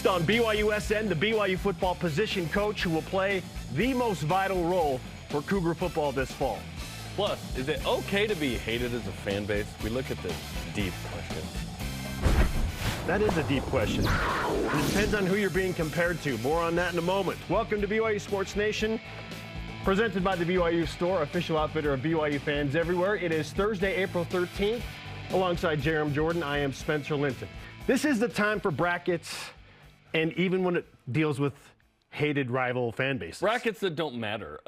Next on BYUSN, the BYU football position coach who will play the most vital role for Cougar football this fall. Plus, is it okay to be hated as a fan base? We look at this deep question. That is a deep question. It depends on who you're being compared to. More on that in a moment. Welcome to BYU Sports Nation, presented by the BYU Store, official outfitter of BYU fans everywhere. It is Thursday, April 13th. Alongside Jarom Jordan, I am Spencer Linton. This is the time for brackets, and even when it deals with hated rival fan bases. Brackets that don't matter.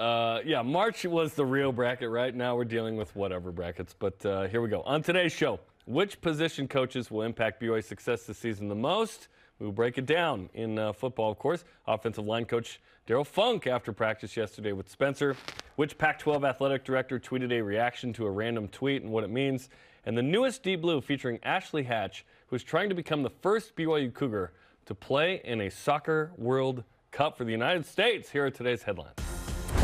Yeah, March was the real bracket, right? Now we're dealing with whatever brackets, but here we go. On today's show, which position coaches will impact BYU's success this season the most? We will break it down in football, of course. Offensive line coach Darrell Funk after practice yesterday with Spencer. Which Pac-12 athletic director tweeted a reaction to a random tweet and what it means? And the newest Deep Blue featuring Ashley Hatch, who is trying to become the first BYU Cougar to play in a Soccer World Cup for the United States. Here are today's headlines.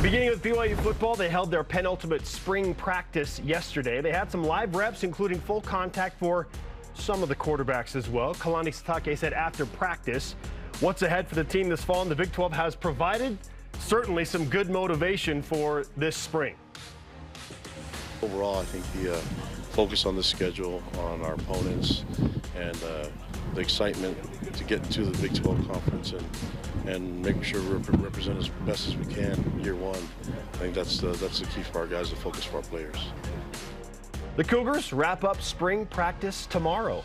Beginning with BYU football, they held their penultimate spring practice yesterday. They had some live reps, including full contact for some of the quarterbacks as well. Kalani Sitake said after practice, what's ahead for the team this fall, and the Big 12 has provided certainly some good motivation for this spring. Overall, I think the focus on the schedule, on our opponents, and the excitement to get to the Big 12 conference and making sure we represent as best as we can year one. I think that's the key for our guys, the focus for our players. The Cougars wrap up spring practice tomorrow.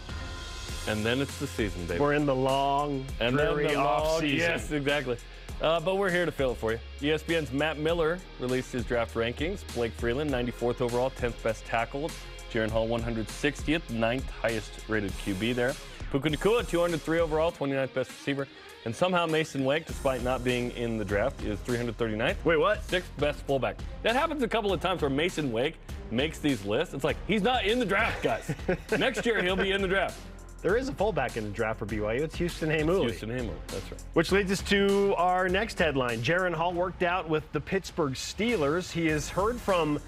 And then it's the season, baby. We're in the long, dreary off-season. Yes, exactly. But we're here to fill it for you. ESPN's Matt Miller released his draft rankings. Blake Freeland, 94th overall, 10th best tackled. Jaron Hall, 160th, 9th highest rated QB there. Puka Nacua, 203 overall, 29th best receiver. And somehow Mason Wake, despite not being in the draft, is 339th. Wait, what? 6th best fullback. That happens a couple of times where Mason Wake makes these lists. It's like, he's not in the draft, guys. Next year, he'll be in the draft. There is a fullback in the draft for BYU. It's Houston Hamuli. Houston Hamuli, that's right. Which leads us to our next headline. Jaron Hall worked out with the Pittsburgh Steelers. He has heard from,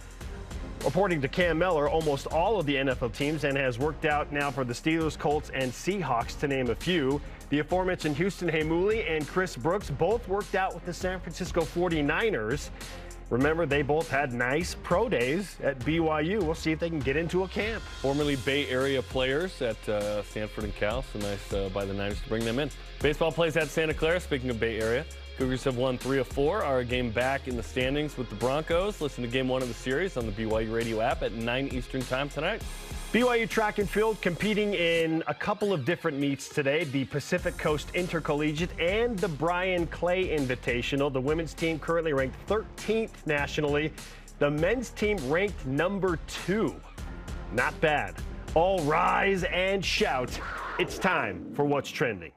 according to Cam Miller, almost all of the NFL teams and has worked out now for the Steelers, Colts, and Seahawks, to name a few. The aforementioned Houston Hamuli and Chris Brooks both worked out with the San Francisco 49ers. Remember, they both had nice pro days at BYU. We'll see if they can get into a camp. Formerly Bay Area players at Stanford and Cal, so nice by the Niners to bring them in. Baseball plays at Santa Clara, speaking of Bay Area. Cougars have won 3 of 4, are a game back in the standings with the Broncos. Listen to Game 1 of the series on the BYU radio app at 9 Eastern time tonight. BYU track and field competing in a couple of different meets today, the Pacific Coast Intercollegiate and the Brian Clay Invitational. The women's team currently ranked 13th nationally. The men's team ranked number 2. Not bad. All rise and shout. It's time for What's Trending.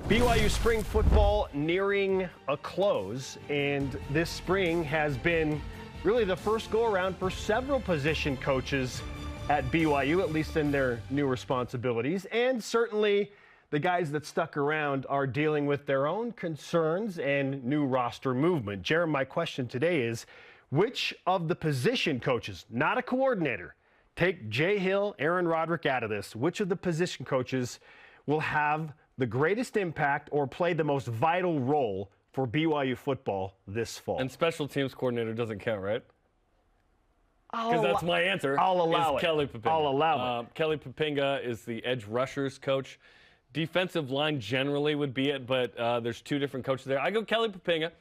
BYU spring football nearing a close, and this spring has been really the first go-around for several position coaches at BYU, at least in their new responsibilities. And certainly the guys that stuck around are dealing with their own concerns and new roster movement. Jarom, my question today is, which of the position coaches, not a coordinator, take Jay Hill, Aaron Roderick out of this, which of the position coaches will have the greatest impact or play the most vital role for BYU football this fall? And special teams coordinator doesn't count, right? Because that's my answer. I'll allow it. Kelly Poppinga. I'll allow it. Kelly Poppinga is the edge rushers coach. Defensive line generally would be it, but there's 2 different coaches there. I go Kelly Poppinga,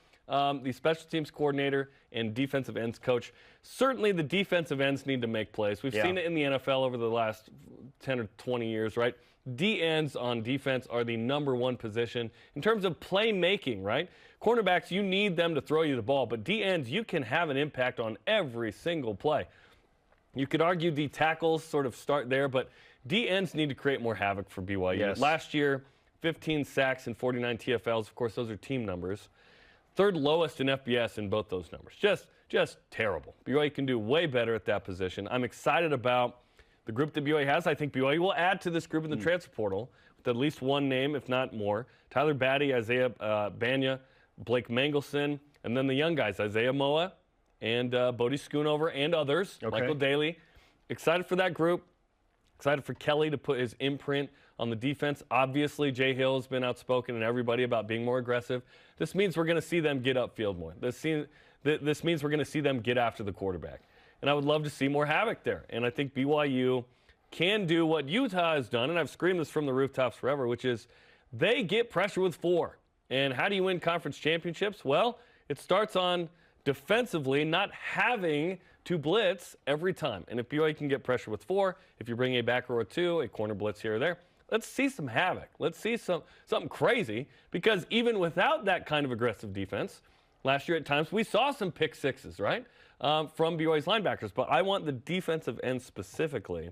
the special teams coordinator and defensive ends coach. Certainly the defensive ends need to make plays. We've seen it in the NFL over the last 10 or 20 years, right? D ends on defense are the number 1 position in terms of playmaking, right? Cornerbacks, you need them to throw you the ball, but D ends, you can have an impact on every single play. You could argue D tackles sort of start there, but D ends need to create more havoc for BYU. Yes. Last year, 15 sacks and 49 TFLs. Of course, those are team numbers. 3rd lowest in FBS in both those numbers. Just terrible. BYU can do way better at that position. I'm excited about the group that BYU has. I think BYU will add to this group in the transfer portal with at least one name, if not more. Tyler Batty, Isaiah Banya, Blake Mangelson, and then the young guys, Isaiah Moa and Bodie Schoonover and others, Michael Daly. Excited for that group. Excited for Kelly to put his imprint on the defense. Obviously, Jay Hill has been outspoken and everybody about being more aggressive. This means we're going to see them get upfield more. This means we're going to see them get after the quarterback. And I would love to see more havoc there. And I think BYU can do what Utah has done, and I've screamed this from the rooftops forever, which is they get pressure with 4. And how do you win conference championships? Well, it starts on defensively not having to blitz every time. And if BYU can get pressure with 4, if you bring a back row or 2, a corner blitz here or there, let's see some havoc. Let's see something crazy, because even without that kind of aggressive defense, last year at times we saw some pick sixes, right, from BYU's linebackers. But I want the defensive ends specifically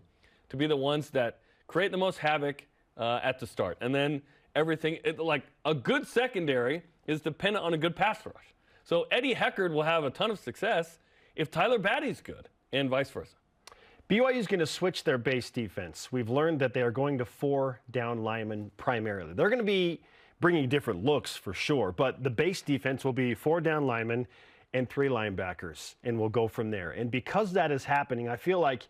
to be the ones that create the most havoc at the start. And then everything, like a good secondary is dependent on a good pass rush. So Eddie Heckard will have a ton of success if Tyler Batty's good, and vice versa. BYU is going to switch their base defense. We've learned that they are going to 4 down linemen primarily. They're going to be bringing different looks for sure, but the base defense will be 4 down linemen and 3 linebackers, and we'll go from there. And because that is happening, I feel like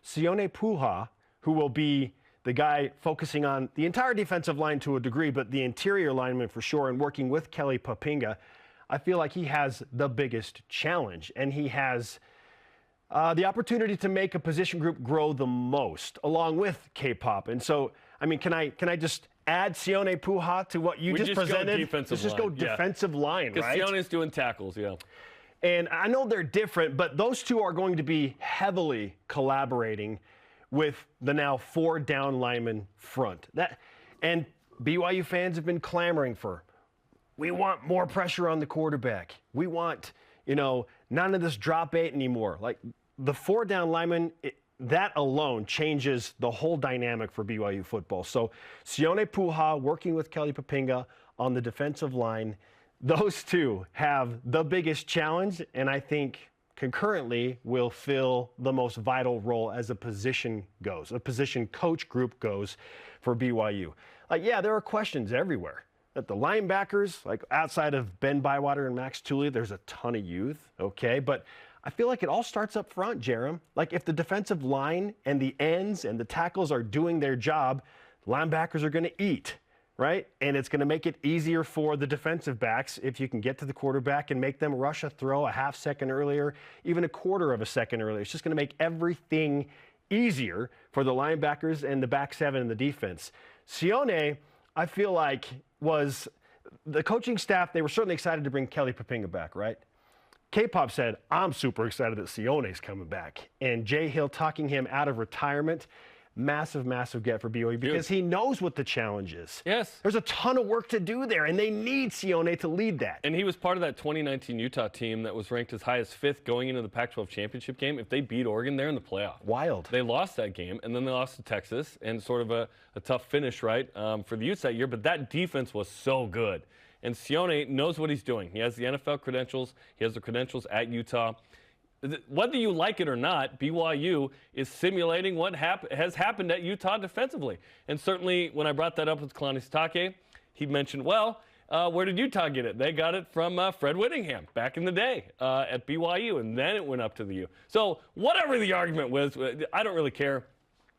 Sione Puha, who will be the guy focusing on the entire defensive line to a degree, but the interior lineman for sure, and working with Kelly Papinga, I feel like he has the biggest challenge, and he has the opportunity to make a position group grow the most, along with K-pop. And so, I mean, can I just add Sione Puha to what you just presented? Let's just go defensive line, right? Because Sione's doing tackles, yeah. And I know they're different, but those two are going to be heavily collaborating with the now 4 down lineman front. And BYU fans have been clamoring for, we want more pressure on the quarterback. We want, none of this drop 8 anymore. Like the 4 down lineman, that alone changes the whole dynamic for BYU football. So Sione Puha working with Kelly Papinga on the defensive line, those two have the biggest challenge, and I think concurrently will fill the most vital role as a position coach group goes for BYU. There are questions everywhere. At the linebackers, like outside of Ben Bywater and Max Tooley, there's a ton of youth, okay? But I feel like it all starts up front, Jarom. Like if the defensive line and the ends and the tackles are doing their job, linebackers are going to eat, right? And it's going to make it easier for the defensive backs if you can get to the quarterback and make them rush a throw a half second earlier, even a quarter of a second earlier. It's just going to make everything easier for the linebackers and the back 7 in the defense. Sione, I feel like, was the coaching staff, they were certainly excited to bring Kelly Papinga back, right? K-Pop said, I'm super excited that Sione's coming back. And Jay Hill talking him out of retirement, massive, massive get for BYU because he knows what the challenge is. Yes. There's a ton of work to do there, and they need Sione to lead that. And he was part of that 2019 Utah team that was ranked as high as 5th going into the Pac-12 championship game. If they beat Oregon, they're in the playoff. Wild. They lost that game, and then they lost to Texas, and sort of a tough finish, right, for the Utes that year. But that defense was so good. And Sione knows what he's doing. He has the NFL credentials. He has the credentials at Utah. Whether you like it or not, BYU is simulating what has happened at Utah defensively. And certainly when I brought that up with Kalani Sitake, he mentioned, where did Utah get it? They got it from Fred Whittingham back in the day at BYU, and then it went up to the U. So whatever the argument was, I don't really care.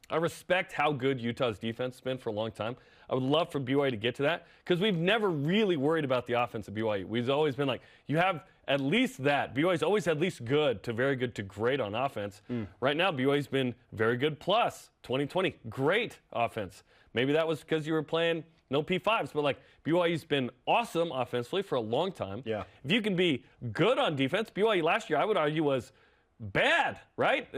I respect how good Utah's defense has been for a long time. I would love for BYU to get to that because we've never really worried about the offense at BYU. We've always been like, you have at least that. BYU's always had at least good to very good to great on offense. Right now, BYU's been very good plus 2020, great offense. Maybe that was because you were playing no P5s, but BYU's been awesome offensively for a long time. Yeah. If you can be good on defense, BYU last year I would argue was bad, right?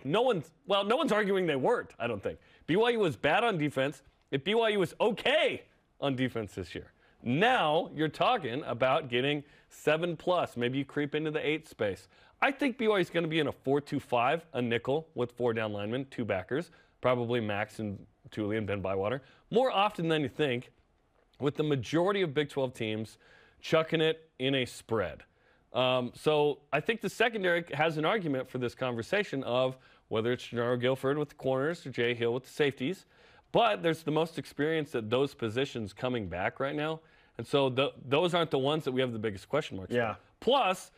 No one's arguing they weren't, I don't think. BYU was bad on defense. If BYU was okay on defense this year. Now you're talking about getting 7+. Maybe you creep into the 8 space. I think BYU is going to be in a 4-2-5, a nickel with 4 down linemen, 2 backers, probably Max and Tooley and Ben Bywater, more often than you think, with the majority of Big 12 teams chucking it in a spread. So I think the secondary has an argument for this conversation of whether it's Gennaro Guilford with the corners or Jay Hill with the safeties. But there's the most experience at those positions coming back right now. And so those aren't the ones that we have the biggest question marks. Yeah. For. Plus,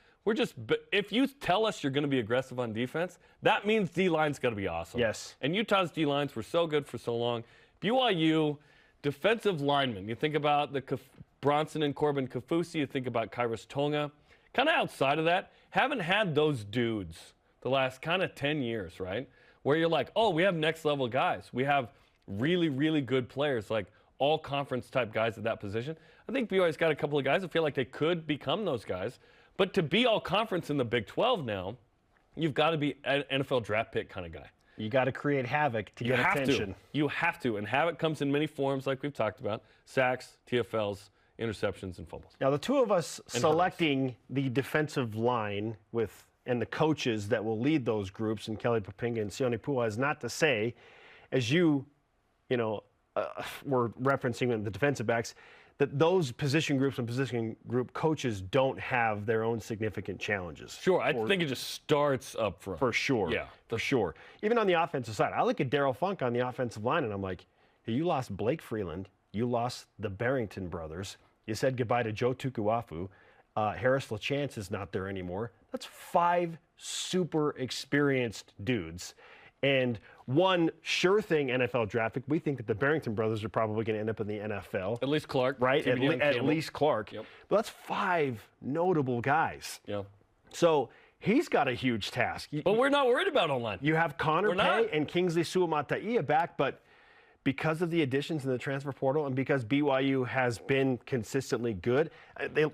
if you tell us you're going to be aggressive on defense, that means D-line's going to be awesome. Yes. And Utah's D-lines were so good for so long. BYU, defensive linemen, you think about the Bronson and Corbin Kafusi, you think about Kairos Tonga. Kind of outside of that, haven't had those dudes the last kind of 10 years, right? Where you're like, oh, we have next-level guys. We have really, really good players, like all-conference type guys at that position. I think BYU's got a couple of guys that feel like they could become those guys. But to be all-conference in the Big 12 now, you've got to be an NFL draft pick kind of guy. You got to create havoc to get attention. You have to. And havoc comes in many forms, like we've talked about: sacks, TFLs, interceptions, and fumbles. Now, the two of us selecting the defensive line and the coaches that will lead those groups, and Kelly Poppinga and Sione Pua, is not to say, as you were referencing in the defensive backs, that those position groups and position group coaches don't have their own significant challenges. Sure, I think it just starts up front. For sure. Yeah. For sure. Even on the offensive side, I look at Darrell Funk on the offensive line, and I'm like, hey, you lost Blake Freeland. You lost the Barrington brothers. You said goodbye to Joe Tukuafu. Harris LaChance is not there anymore. That's 5 super experienced dudes. And one sure thing NFL draft pick, we think that the Barrington brothers are probably going to end up in the NFL. At least Clark. Right? At least Clark. Yep. But that's 5 notable guys. Yeah. So he's got a huge task. But we're not worried about online. You have Connor Pay and Kingsley Suamataia back, but because of the additions in the transfer portal and because BYU has been consistently good,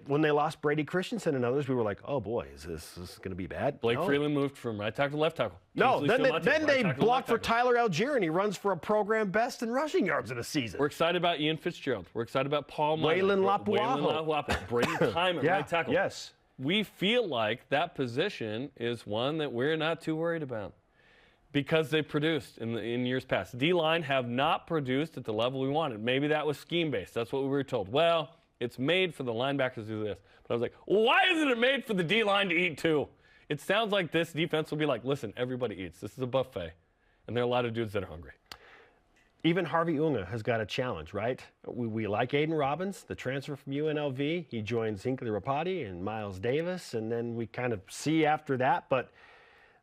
when they lost Brady Christensen and others, we were like, oh boy, is this going to be bad? Blake Freeland moved from right tackle to left tackle. No, then they blocked for Tyler Algier, and he runs for a program best in rushing yards in a season. We're excited about Ian Fitzgerald. We're excited about Paul Meyer. Waylon Lapuaho. Brady Time at right tackle. Yes. We feel like that position is one that we're not too worried about, because they produced in years past. D-line have not produced at the level we wanted. Maybe that was scheme-based. That's what we were told. Well, it's made for the linebackers to do this. But I was like, why isn't it made for the D-line to eat too? It sounds like this defense will be like, listen, everybody eats. This is a buffet. And there are a lot of dudes that are hungry. Even Harvey Unga has got a challenge, right? We like Aiden Robbins, the transfer from UNLV. He joins Hinckley Rapati and Miles Davis, and then we kind of see after that. But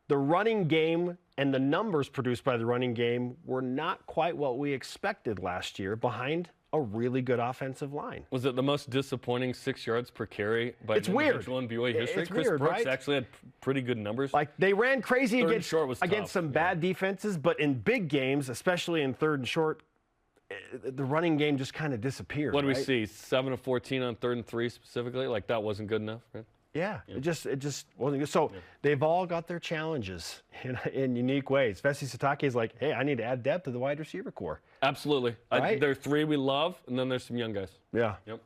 the running game and the numbers produced by the running game were not quite what we expected last year behind a really good offensive line. Was it the most disappointing 6 yards per carry by an individual in BYU history? It's Chris weird, Brooks right? actually had pretty good numbers. Like, they ran crazy against some bad defenses, but in big games, especially in third and short, the running game just kind of disappeared. What do we see? 7 of 14 on 3rd and 3 specifically? Like, that wasn't good enough, right? Yeah, it just wasn't good. So they've all got their challenges in unique ways. Vessi Satake is like, hey, I need to add depth to the wide receiver corps. Absolutely. Right? There are 3 we love, and then there's some young guys. Yeah. Yep.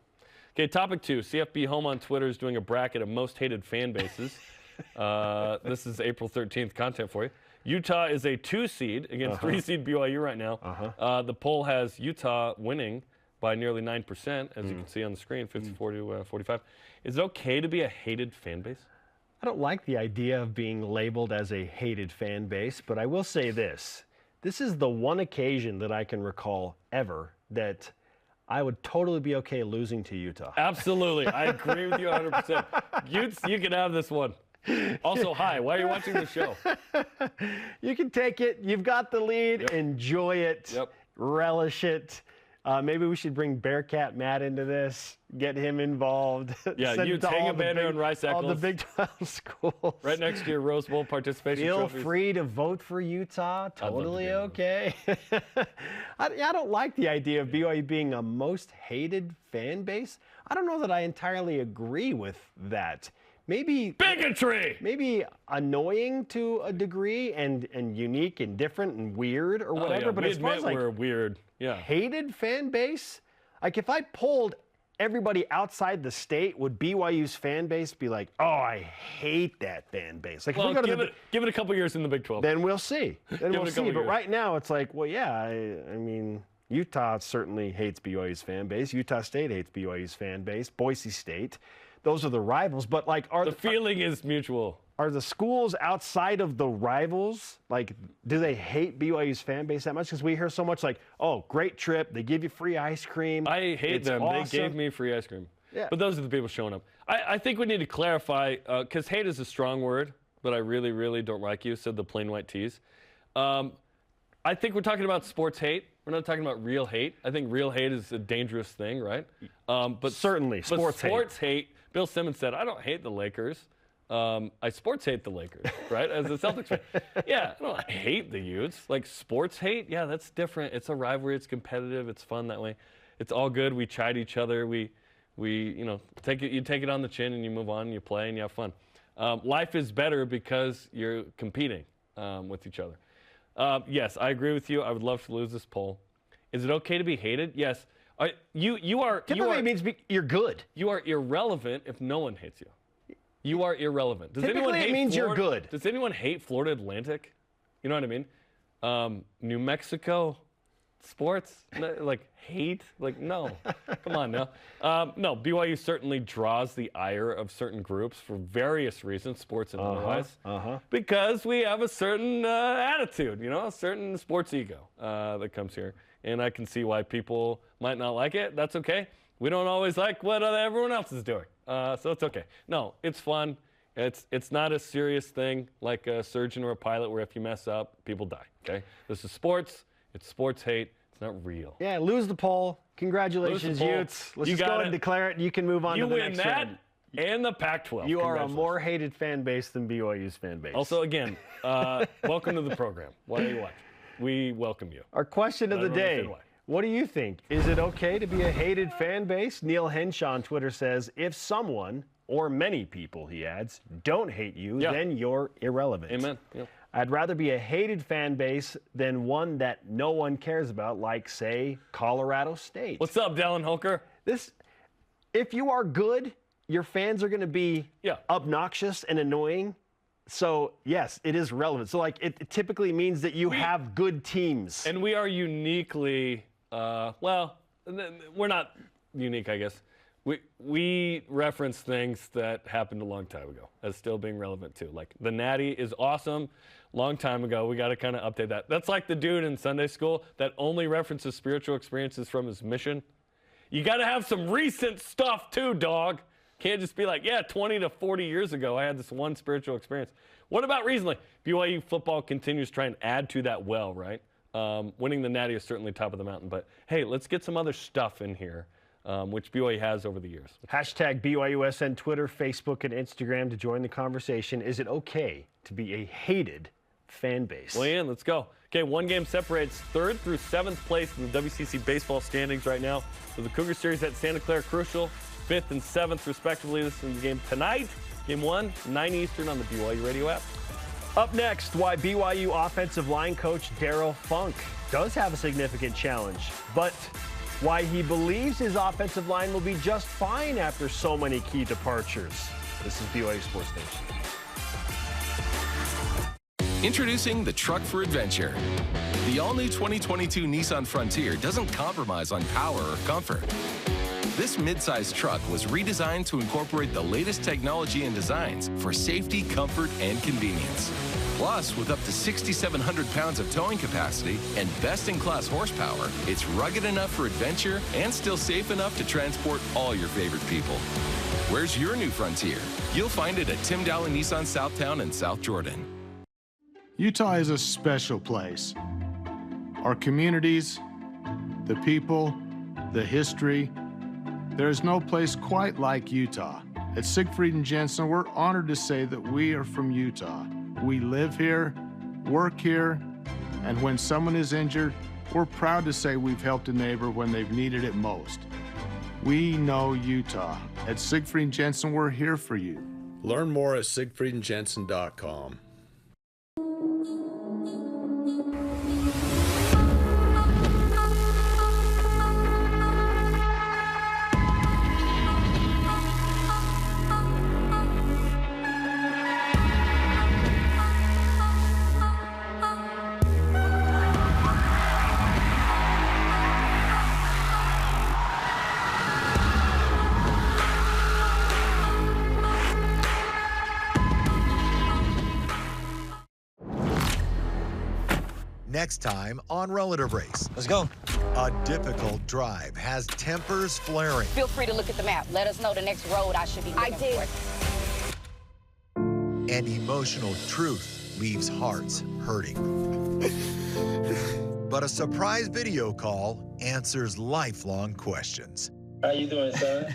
Okay, topic 2. CFB Home on Twitter is doing a bracket of most hated fan bases. This is April 13th content for you. Utah is a 2 seed against 3 seed BYU right now. The poll has Utah winning by nearly 9%, as you can see on the screen, 54 to 45. Is it okay to be a hated fan base? I don't like the idea of being labeled as a hated fan base, but I will say this. This is the one occasion that I can recall ever that I would totally be okay losing to Utah. Absolutely. I agree with you 100%. Utes, you can have this one. Also, hi, why are you watching the show? You can take it. You've got the lead. Yep. Enjoy it. Yep. Relish it. Maybe we should bring Bearcat Matt into this, get him involved. Yeah, you take a banner on Rice Eccles. All the Big 12 schools. Right next to your Rose Bowl participation trophies. Feel free to vote for Utah. Totally okay. I don't like the idea of BYU being a most hated fan base. I don't know that I entirely agree with that. Maybe bigotry. Maybe annoying to a degree, and unique and different and weird or whatever. Yeah, but we as far as like we're weird. Yeah. Hated fan base, like if I polled everybody outside the state, would BYU's fan base be like, oh, I hate that fan base? Like, well, if we go give it a couple years in the Big 12. Then we'll see. Then we'll see. But years. Right now, it's like, well, yeah, I mean, Utah certainly hates BYU's fan base. Utah State hates BYU's fan base. Boise State. Those are the rivals. But like, the feeling is mutual. are the schools outside of the rivals, like, do they hate BYU's fan base that much? Because we hear so much like, oh, great trip, they give you free ice cream. I hate them. Awesome. They gave me free ice cream. Yeah. But those are the people showing up. I think we need to clarify, because hate is a strong word, but I really, really don't like you, said the plain white tees. I think we're talking about sports hate. We're not talking about real hate. I think real hate is a dangerous thing, right? But certainly, sports hate. Bill Simmons said, I don't hate the Lakers. I sports hate the Lakers, right? As a Celtics fan. Yeah, I don't hate the Utes. Like, sports hate, yeah, that's different. It's a rivalry. It's competitive. It's fun that way. It's all good. We chide each other. We take it on the chin and you move on and you play and you have fun. Life is better because you're competing with each other. Yes, I agree with you. I would love to lose this poll. Is it okay to be hated? Yes. Typically it means you're good. You are irrelevant if no one hates you. You are irrelevant. Typically it means you're good. Does anyone hate Florida Atlantic? You know what I mean? New Mexico sports? Like, hate? Like, no. Come on now. No, BYU certainly draws the ire of certain groups for various reasons, sports and otherwise, because we have a certain attitude, a certain sports ego that comes here. And I can see why people might not like it. That's okay. We don't always like what everyone else is doing. So it's okay. No, it's fun. It's not a serious thing like a surgeon or a pilot where if you mess up, people die, okay? This is sports. It's sports hate. It's not real. Yeah, lose the poll. Congratulations, Utes. Let's just go ahead and declare it, and you can move on to the next round. You win that and the Pac-12. You are a more hated fan base than BYU's fan base. Also, again, welcome to the program. Why do you watch? We welcome you. Our question of the day. What do you think? Is it okay to be a hated fan base? Neil Henshaw on Twitter says, if someone, or many people, he adds, don't hate you, then you're irrelevant. Amen. Yeah. I'd rather be a hated fan base than one that no one cares about, like, say, Colorado State. What's up, Dallin Holker? If you are good, your fans are going to be obnoxious and annoying. So, yes, it is relevant. So, like, it typically means that you have good teams. And we are uniquely, well, we're not unique, I guess. We reference things that happened a long time ago as still being relevant, too. Like, the Natty is awesome. Long time ago, we got to kind of update that. That's like the dude in Sunday school that only references spiritual experiences from his mission. You got to have some recent stuff, too, dog. Can't just be like, yeah, 20 to 40 years ago, I had this one spiritual experience. What about recently? BYU football continues to try and add to that well, right? Winning the Natty is certainly top of the mountain. But, hey, let's get some other stuff in here, which BYU has over the years. Hashtag BYUSN Twitter, Facebook, and Instagram to join the conversation. Is it okay to be a hated fan base? Weigh in. Let's go. Okay, one game separates 3rd through 7th place in the WCC baseball standings right now. So the Cougar series at Santa Clara crucial. 5th and 7th, respectively. This is the game tonight. Game 1, 9 Eastern on the BYU radio app. Up next, why BYU offensive line coach Darrell Funk does have a significant challenge, but why he believes his offensive line will be just fine after so many key departures. This is BYU Sports Nation. Introducing the Truck for Adventure. The all-new 2022 Nissan Frontier doesn't compromise on power or comfort. This midsize truck was redesigned to incorporate the latest technology and designs for safety, comfort, and convenience. Plus, with up to 6,700 pounds of towing capacity and best-in-class horsepower, it's rugged enough for adventure and still safe enough to transport all your favorite people. Where's your new Frontier? You'll find it at Tim Dowling Nissan Southtown and South Jordan. Utah is a special place. Our communities, the people, the history. There is no place quite like Utah. At Siegfried and Jensen, we're honored to say that we are from Utah. We live here, work here, and when someone is injured, we're proud to say we've helped a neighbor when they've needed it most. We know Utah. At Siegfried and Jensen, we're here for you. Learn more at siegfriedandjensen.com. next time on Relative Race. Let's go. A difficult drive has tempers flaring. Feel free to look at the map. Let us know the next road I should be looking for. And emotional truth leaves hearts hurting. But a surprise video call answers lifelong questions. How you doing, son?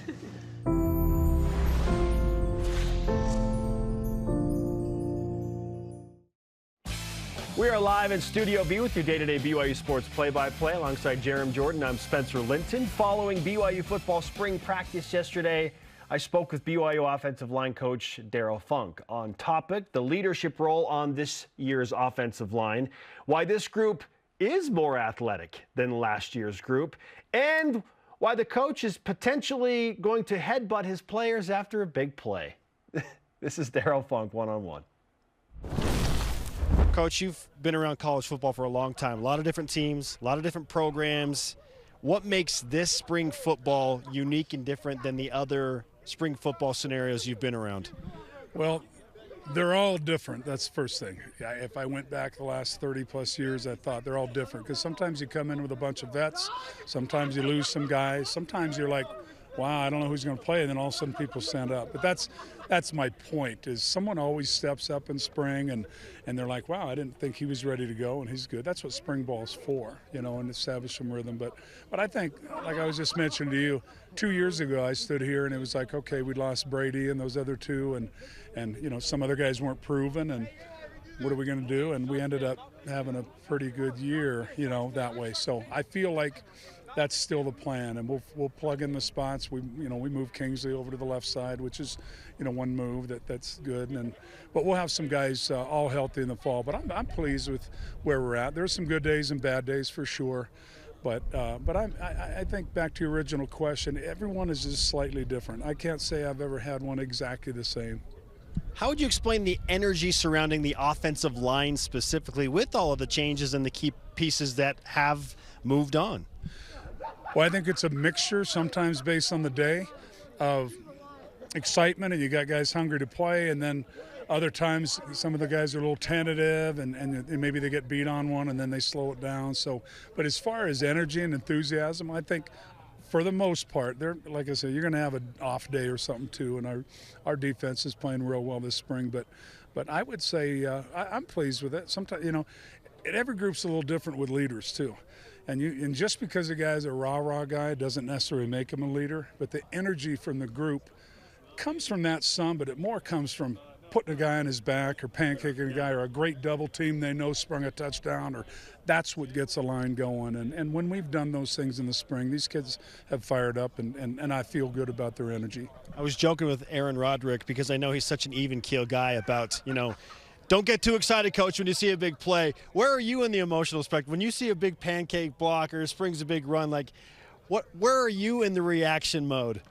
We are live in Studio B with your day-to-day BYU sports play-by-play alongside Jarom Jordan. I'm Spencer Linton. Following BYU football spring practice yesterday, I spoke with BYU offensive line coach Darrell Funk on topic, the leadership role on this year's offensive line, why this group is more athletic than last year's group, and why the coach is potentially going to headbutt his players after a big play. This is Darrell Funk one-on-one. Coach, you've been around college football for a long time. A lot of different teams, a lot of different programs. What makes this spring football unique and different than the other spring football scenarios you've been around? Well, they're all different. That's the first thing. If I went back the last 30-plus years, I thought they're all different because sometimes you come in with a bunch of vets. Sometimes you lose some guys. Sometimes you're like, wow, I don't know who's going to play, and then all of a sudden people stand up. But that's my point, is someone always steps up in spring, and they're like, wow, I didn't think he was ready to go, and he's good. That's what spring ball's for, and establish some rhythm. But I think, like I was just mentioning to you, 2 years ago I stood here, and it was like, okay, we lost Brady and those other two, and some other guys weren't proven, and what are we going to do? And we ended up having a pretty good year, that way. So I feel like that's still the plan, and we'll plug in the spots. We move Kingsley over to the left side, which is one move that's good, but we'll have some guys all healthy in the fall. But I'm pleased with where we're at. There's some good days and bad days for sure, but I think back to your original question, everyone is just slightly different. I can't say I've ever had one exactly the same. How would you explain the energy surrounding the offensive line specifically with all of the changes and the key pieces that have moved on? Well, I think it's a mixture, sometimes based on the day, of excitement, and you got guys hungry to play, and then other times some of the guys are a little tentative, and maybe they get beat on one, and then they slow it down. So, but as far as energy and enthusiasm, I think for the most part, like I said, you're going to have an off day or something too, and our defense is playing real well this spring. But I would say I'm pleased with it. Sometimes, every group's a little different with leaders too. And just because a guy's a rah-rah guy doesn't necessarily make him a leader, but the energy from the group comes from that some, but it more comes from putting a guy on his back or pancaking a guy, or a great double team they know sprung a touchdown, or that's what gets a line going. And when we've done those things in the spring, these kids have fired up, and I feel good about their energy. I was joking with Aaron Roderick because I know he's such an even-keel guy about, don't get too excited, Coach, when you see a big play. Where are you in the emotional spectrum? When you see a big pancake block or springs a big run, where are you in the reaction mode?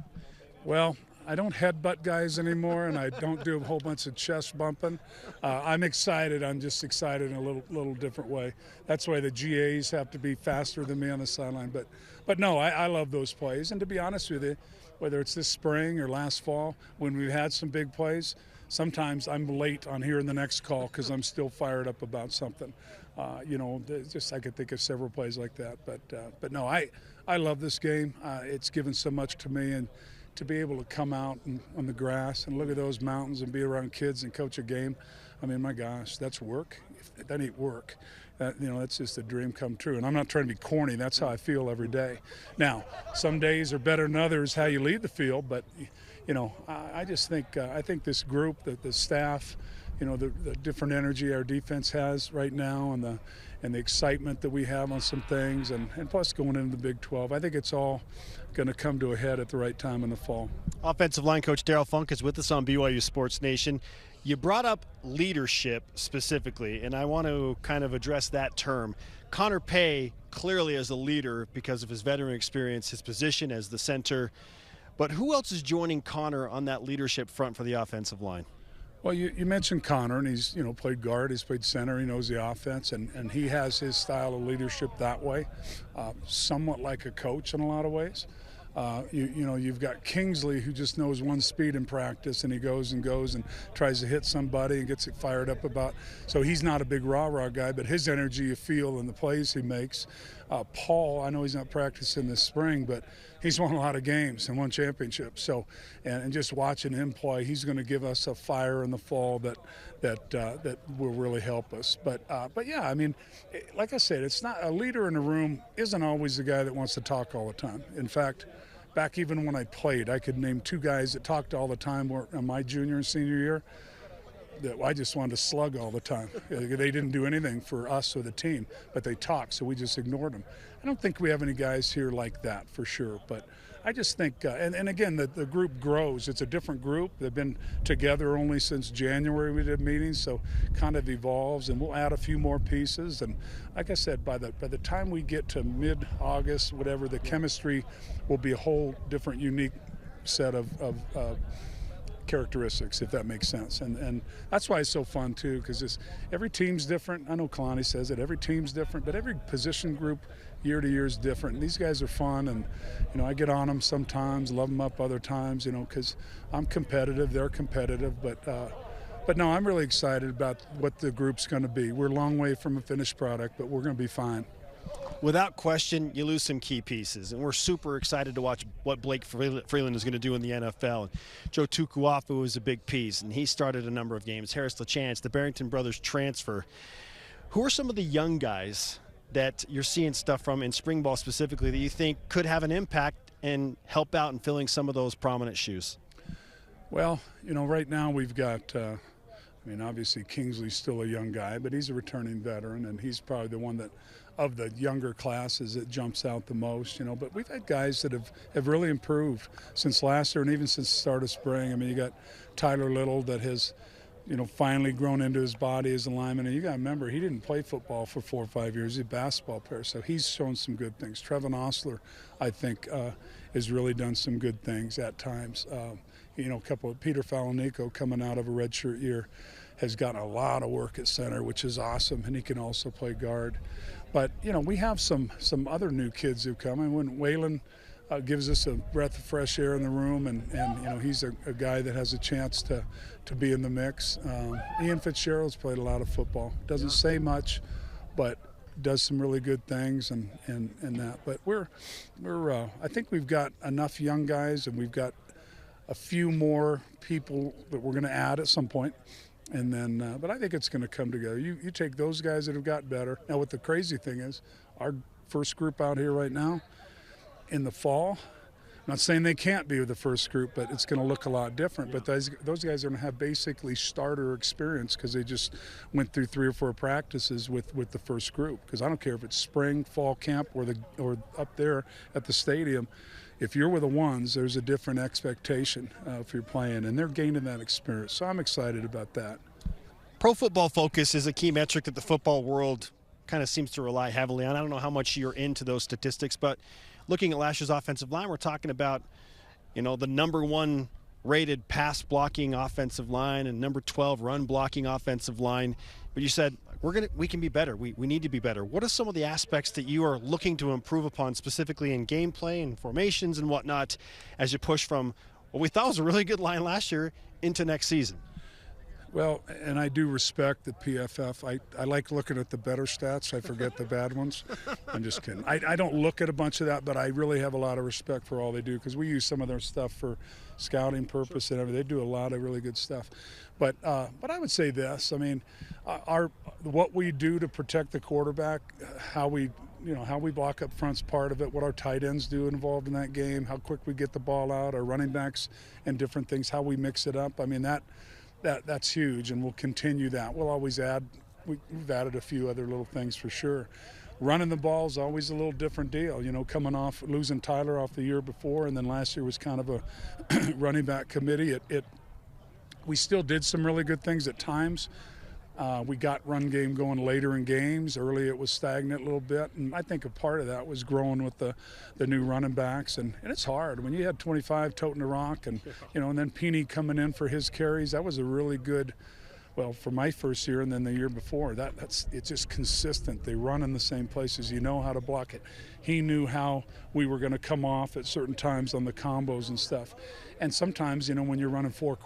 Well, I don't headbutt guys anymore, and I don't do a whole bunch of chest bumping. I'm excited. I'm just excited in a little different way. That's why the GAs have to be faster than me on the sideline. But no, I love those plays. And to be honest with you, whether it's this spring or last fall, when we've had some big plays, sometimes I'm late on hearing the next call because I'm still fired up about something. Just I could think of several plays like that. But no, I love this game. It's given so much to me, and to be able to come out on the grass and look at those mountains and be around kids and coach a game, I mean, my gosh, that's work. If that ain't work. That's just a dream come true. And I'm not trying to be corny. That's how I feel every day. Now, some days are better than others how you lead the field, but I just think I think this group, the staff, the different energy our defense has right now, and the excitement that we have on some things, and plus going into the Big 12, I think it's all going to come to a head at the right time in the fall. Offensive line coach Darrell Funk is with us on BYU Sports Nation. You brought up leadership specifically, and I want to kind of address that term. Connor Pay clearly is a leader because of his veteran experience, his position as the center. But who else is joining Connor on that leadership front for the offensive line? Well, you mentioned Connor, and he's played guard, he's played center, he knows the offense, and he has his style of leadership that way, somewhat like a coach in a lot of ways. You've got Kingsley, who just knows one speed in practice, and he goes and tries to hit somebody and gets it fired up about. So he's not a big rah-rah guy, but his energy you feel in the plays he makes. Paul, I know he's not practicing this spring, but he's won a lot of games and won championships. So, and just watching him play, he's going to give us a fire in the fall that will really help us. But yeah, I mean, like I said, it's not a leader in the room isn't always the guy that wants to talk all the time. In fact, back even when I played, I could name 2 guys that talked all the time in my junior and senior year that I just wanted to slug all the time. They didn't do anything for us or the team, but they talked, so we just ignored them. I don't think we have any guys here like that for sure, but I just think, and again, the group grows. It's a different group. They've been together only since January we did meetings, so kind of evolves, and we'll add a few more pieces. And like I said, by the time we get to mid-August, whatever, the chemistry will be a whole different, unique set of characteristics, if that makes sense. And that's why it's so fun, too, because every team's different. I know Kalani says it. Every team's different, but every position group year to year is different. And these guys are fun, and, I get on them sometimes, love them up other times, because I'm competitive, they're competitive. But no, I'm really excited about what the group's going to be. We're a long way from a finished product, but we're going to be fine. Without question, you lose some key pieces, and we're super excited to watch what Blake Freeland is going to do in the NFL. Joe Tukuafu is a big piece, and he started a number of games. Harris LaChance, the Barrington brothers transfer. Who are some of the young guys that you're seeing stuff from in spring ball specifically that you think could have an impact and help out in filling some of those prominent shoes? Well, right now we've got obviously Kingsley's still a young guy, but he's a returning veteran, and he's probably the one that of the younger classes that jumps out the most, but we've had guys that have really improved since last year and even since the start of spring. You got Tyler Little that has, finally grown into his body as a lineman. And you got to remember, he didn't play football for 4 or 5 years. He's a basketball player, so he's shown some good things. Trevin Osler, I think, has really done some good things at times. A couple of Peter Falanico coming out of a redshirt year has gotten a lot of work at center, which is awesome, and he can also play guard. But, we have some other new kids who come. And when Waylon gives us a breath of fresh air in the room, and he's a guy that has a chance to be in the mix. Ian Fitzgerald's played a lot of football. Doesn't say much, but does some really good things and that. But we're I think we've got enough young guys, and we've got a few more people that we're going to add at some point. And then, but I think it's going to come together. You take those guys that have got better. Now, what the crazy thing is, our first group out here right now, in the fall, I'm not saying they can't be with the first group, but it's going to look a lot different. But those guys are going to have basically starter experience because they just went through 3 or 4 practices with the first group. Because I don't care if it's spring, fall camp, or up there at the stadium. If you're with the ones, there's a different expectation if you're playing, and they're gaining that experience. So I'm excited about that. Pro Football Focus is a key metric that the football world kind of seems to rely heavily on. I don't know how much you're into those statistics, but looking at last year's offensive line, we're talking about, the number 1 rated pass blocking offensive line and number 12 run blocking offensive line. But you said we can be better. We need to be better. What are some of the aspects that you are looking to improve upon, specifically in gameplay and formations and whatnot, as you push from what we thought was a really good line last year into next season? Well, and I do respect the PFF. I like looking at the better stats. I forget the bad ones. I'm just kidding. I don't look at a bunch of that, but I really have a lot of respect for all they do because we use some of their stuff for scouting purpose and everything. They do a lot of really good stuff. But I would say this. What we do to protect the quarterback, how we block up front's part of it, what our tight ends do involved in that game, how quick we get the ball out, our running backs and different things, how we mix it up. That's huge, and we'll continue that. We'll always add. We've added a few other little things for sure. Running the ball is always a little different deal. Coming off losing Tyler off the year before, and then last year was kind of a running back committee. We still did some really good things at times. We got run game going later in games. Early it was stagnant a little bit, and I think a part of that was growing with the new running backs. And it's hard when you had 25 toting the rock, and and then Peeny coming in for his carries. That was a really good well, for my first year and then the year before, it's just consistent. They run in the same places. You know how to block it. He knew how we were going to come off at certain times on the combos and stuff. And sometimes, when you're running four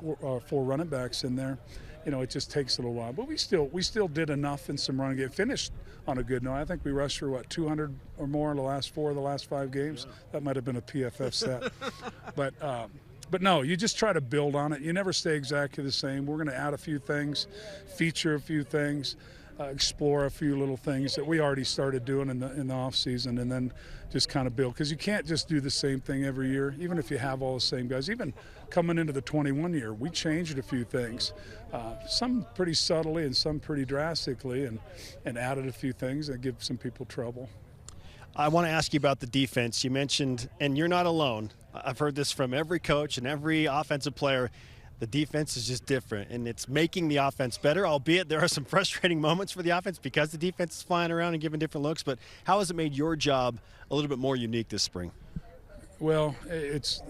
running backs in there, it just takes a little while. But we still did enough in some running game. Finished on a good note. I think we rushed for 200 or more in the last 4 of the last 5 games. That might have been a PFF stat. But no, you just try to build on it. You never stay exactly the same. We're going to add a few things, feature a few things, explore a few little things that we already started doing in the off season, and then just kind of build. Because you can't just do the same thing every year, even if you have all the same guys. Even coming into the 21 year, we changed a few things, some pretty subtly and some pretty drastically, and added a few things that give some people trouble. I want to ask you about the defense. You mentioned, and you're not alone, I've heard this from every coach and every offensive player, the defense is just different, and it's making the offense better, albeit there are some frustrating moments for the offense because the defense is flying around and giving different looks. But how has it made your job a little bit more unique this spring? Well, it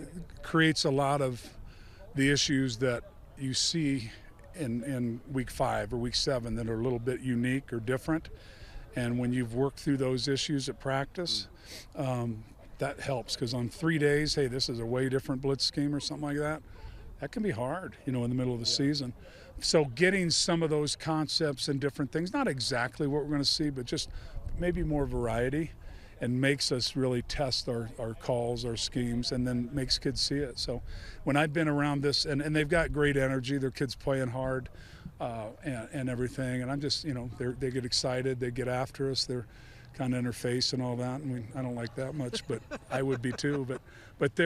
creates a lot of the issues that you see in week 5 or week 7 that are a little bit unique or different. And when you've worked through those issues at practice, that helps, because on 3 days, hey, this is a way different blitz scheme or something like that, that can be hard, in the middle of the season. So getting some of those concepts and different things, not exactly what we're going to see, but just maybe more variety, and makes us really test our calls, our schemes, and then makes kids see it. So when I've been around this, and they've got great energy, their kids playing hard and everything, and I'm just, they get excited, they get after us, they're kind of in her face and all that, and I don't like that much, but I would be too. But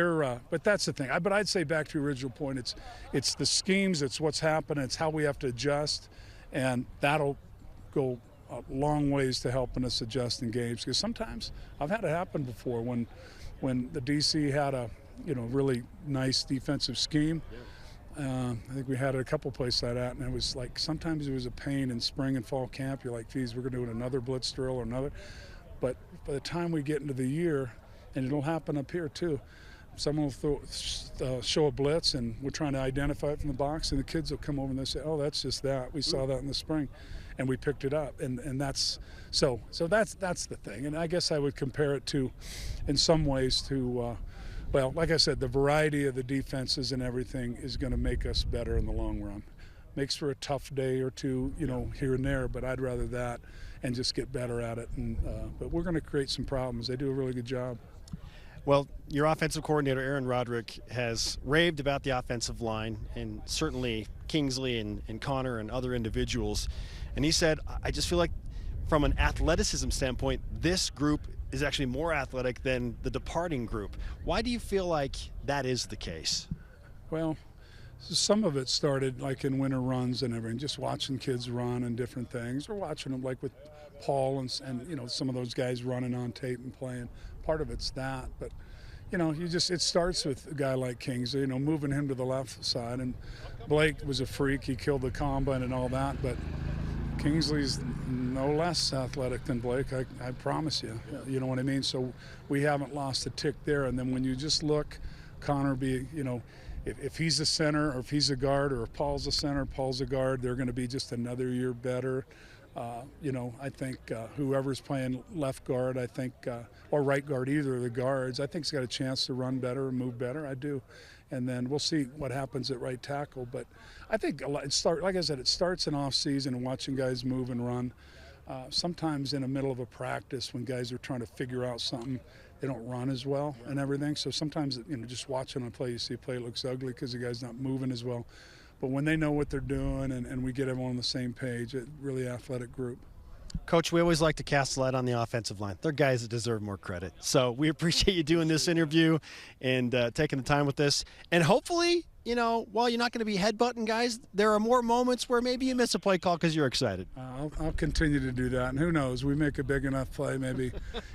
that's the thing. But I'd say, back to your original point, it's the schemes, it's what's happening, it's how we have to adjust, and that'll go a long ways to helping us adjust in games. Because sometimes I've had it happen before when the DC had a really nice defensive scheme. I think we had it a couple places like that, and it was like sometimes it was a pain in spring and fall camp. You're like, geez, we're going to do another blitz drill or another. But by the time we get into the year, and it'll happen up here too, someone will show a blitz, and we're trying to identify it from the box, and the kids will come over and they say, oh, that's just that. We saw that in the spring, and we picked it up. And that's so that's the thing. And I guess I would compare it to, in some ways, to well, like I said, the variety of the defenses and everything is going to make us better in the long run. Makes for a tough day or two, here and there, but I'd rather that and just get better at it. And but we're going to create some problems. They do a really good job. Well, your offensive coordinator, Aaron Roderick, has raved about the offensive line, and certainly Kingsley and Connor and other individuals. And he said, I just feel like from an athleticism standpoint, this group is actually more athletic than the departing group. Why do you feel like that is the case? Well, some of it started like in winter runs and everything, just watching kids run and different things, or watching them like with Paul and some of those guys running on tape and playing. Part of it's that, but it starts with a guy like Kingsley, moving him to the left side, and Blake was a freak. He killed the combine and all that, but Kingsley's no less athletic than Blake, I promise you. You know what I mean? So we haven't lost a tick there. And then when you just look, Connor if he's a center or if he's a guard, or if Paul's a center, Paul's a guard, they're going to be just another year better. I think whoever's playing left guard, or right guard, either of the guards, I think he's got a chance to run better and move better. I do. And then we'll see what happens at right tackle. But I think like I said, it starts in off season and watching guys move and run. Sometimes in the middle of a practice, when guys are trying to figure out something, they don't run as well and everything. So sometimes, just watching a play, you see a play looks ugly because the guy's not moving as well. But when they know what they're doing and we get everyone on the same page, it's a really athletic group. Coach, we always like to cast light on the offensive line. They're guys that deserve more credit. So we appreciate you doing this interview and taking the time with this. And hopefully, while you're not going to be headbutting guys, there are more moments where maybe you miss a play call because you're excited. I'll continue to do that. And who knows, we make a big enough play. Maybe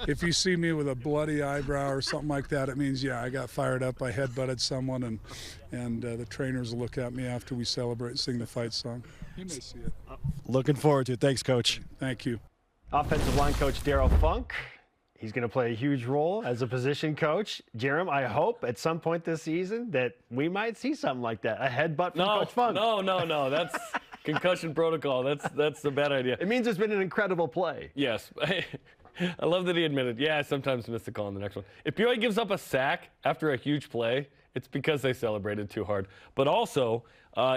if you see me with a bloody eyebrow or something like that, it means, I got fired up. I headbutted someone, and the trainers will look at me after we celebrate and sing the fight song. You may see it. Looking forward to it. Thanks, Coach. Thank you. Offensive line coach Darrell Funk. He's going to play a huge role as a position coach. Jarom, I hope at some point this season that we might see something like that. A headbutt from Coach Funk. No. That's Concussion protocol. That's a bad idea. It means it's been an incredible play. Yes. I love that he admitted, I sometimes miss the call in the next one. If BYU gives up a sack after a huge play, it's because they celebrated too hard. But also,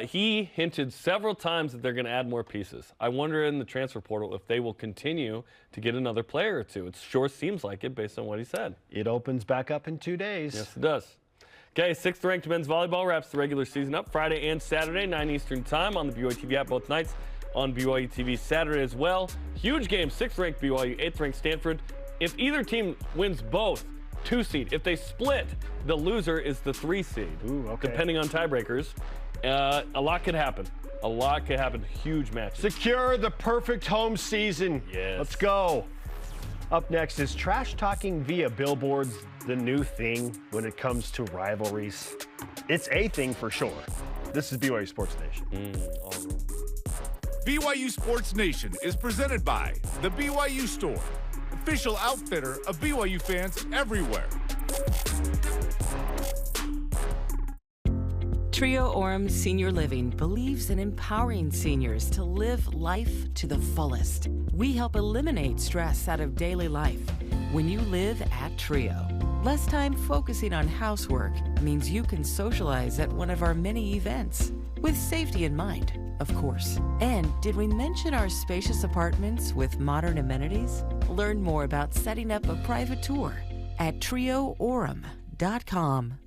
he hinted several times that they're going to add more pieces. I wonder in the transfer portal if they will continue to get another player or two. It sure seems like it based on what he said. It opens back up in 2 days. Yes, it does. Okay, 6th-ranked men's volleyball wraps the regular season up Friday and Saturday, 9 Eastern time on the BYU TV app both nights. On BYU TV Saturday as well. Huge game, 6th-ranked BYU, 8th-ranked Stanford. If either team wins both, 2 seed. If they split, the loser is the 3 seed. Ooh, okay. Depending on tiebreakers. A lot could happen. A lot could happen. Huge match. Secure the perfect home season. Yes. Let's go. Up next, is trash talking via billboards the new thing when it comes to rivalries? It's a thing for sure. This is BYU Sports Nation. BYU Sports Nation is presented by the BYU Store, official outfitter of BYU fans everywhere. Trio Orem Senior Living believes in empowering seniors to live life to the fullest. We help eliminate stress out of daily life when you live at Trio. Less time focusing on housework means you can socialize at one of our many events, with safety in mind, of course. And did we mention our spacious apartments with modern amenities? Learn more about setting up a private tour at trioorem.com.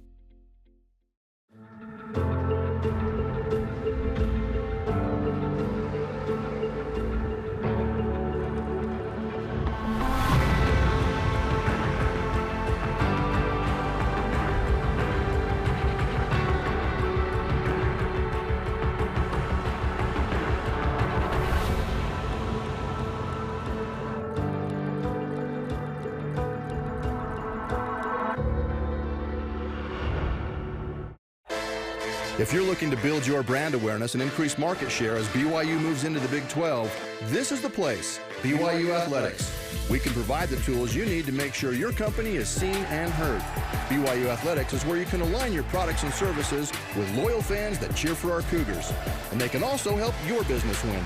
If you're looking to build your brand awareness and increase market share as BYU moves into the Big 12, this is the place, BYU Athletics. We can provide the tools you need to make sure your company is seen and heard. BYU Athletics is where you can align your products and services with loyal fans that cheer for our Cougars. And they can also help your business win.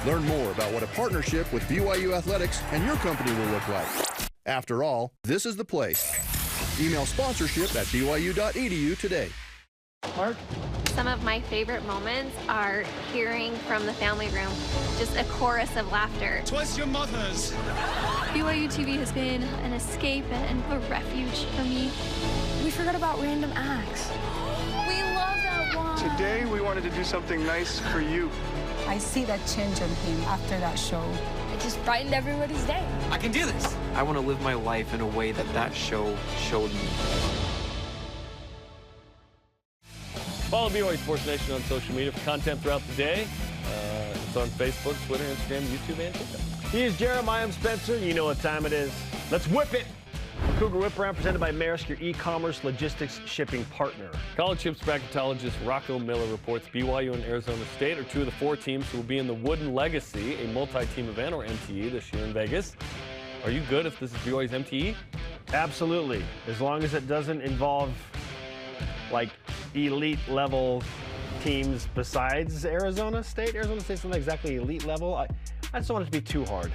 Learn more about what a partnership with BYU Athletics and your company will look like. After all, this is the place. Email sponsorship at byu.edu today. Mark? Some of my favorite moments are hearing from the family room, just a chorus of laughter. Twas your mother's. BYU TV has been an escape and a refuge for me. We forgot about random acts. We love that one. Today we wanted to do something nice for you. I see that change on him after that show. It just brightened everybody's day. I can do this. I want to live my life in a way that show showed me. Follow BYU Sports Nation on social media for content throughout the day. It's on Facebook, Twitter, Instagram, YouTube, and TikTok. He is Jarom. I am Spencer. You know what time it is. Let's whip it. Cougar Whip Around presented by Maersk, your e-commerce logistics shipping partner. College hoops bracketologist Rocco Miller reports BYU and Arizona State are 2 of the 4 teams who will be in the Wooden Legacy, a multi-team event, or MTE, this year in Vegas. Are you good if this is BYU's MTE? Absolutely. As long as it doesn't involve, like, elite level teams besides Arizona State. Arizona State's not exactly elite level. I just don't want it to be too hard.